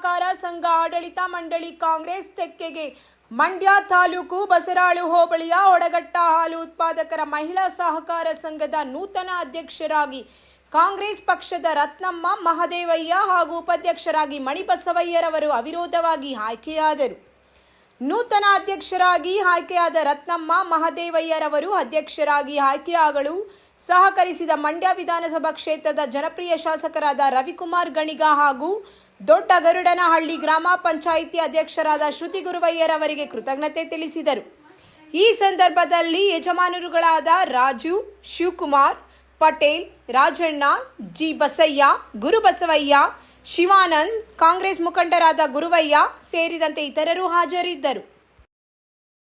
ಸಹಕಾರ ಸಂಘ ಆಡಳಿತ ಮಂಡಳಿ ಕಾಂಗ್ರೆಸ್ ತೆಕ್ಕೆಗೆ. ಮಂಡ್ಯ ತಾಲೂಕು ಬಸರಾಳು ಹೋಬಳಿಯ ಒಡಗಟ್ಟ ಹಾಲು ಉತ್ಪಾದಕರ ಮಹಿಳಾ ಸಹಕಾರ ಸಂಘದ ನೂತನ ಅಧ್ಯಕ್ಷರಾಗಿ ಕಾಂಗ್ರೆಸ್ ಪಕ್ಷದ ರತ್ನಮ್ಮ ಮಹದೇವಯ್ಯ ಹಾಗೂ ಉಪಾಧ್ಯಕ್ಷರಾಗಿ ಮಣಿಬಸವಯ್ಯರವರು ಅವಿರೋಧವಾಗಿ ಆಯ್ಕೆಯಾದರು. ನೂತನ ಅಧ್ಯಕ್ಷರಾಗಿ ಆಯ್ಕೆಯಾದ ರತ್ನಮ್ಮ ಮಹದೇವಯ್ಯರವರು ಅಧ್ಯಕ್ಷರಾಗಿ ಆಯ್ಕೆಯಾಗಲು ಸಹಕರಿಸಿದ ಮಂಡ್ಯ ವಿಧಾನಸಭಾ ಕ್ಷೇತ್ರದ ಜನಪ್ರಿಯ ಶಾಸಕರಾದ ರವಿಕುಮಾರ್ ಗಣಿಗ ಹಾಗೂ ದೊಡ್ಡ ಗರುಡನಹಳ್ಳಿ ಗ್ರಾಮ ಪಂಚಾಯಿತಿ ಅಧ್ಯಕ್ಷರಾದ ಶ್ರುತಿ ಗುರುವಯ್ಯರವರಿಗೆ ಕೃತಜ್ಞತೆ ತಿಳಿಸಿದರು. ಈ ಸಂದರ್ಭದಲ್ಲಿ ಯಜಮಾನರುಗಳಾದ ರಾಜು, ಶಿವಕುಮಾರ್, ಪಟೇಲ್, ರಾಜಣ್ಣ, ಜಿ ಬಸಯ್ಯ, ಗುರುಬಸವಯ್ಯ, ಶಿವಾನಂದ್, ಕಾಂಗ್ರೆಸ್ ಮುಖಂಡರಾದ ಗುರುವಯ್ಯ ಸೇರಿದಂತೆ ಇತರರು ಹಾಜರಿದ್ದರು.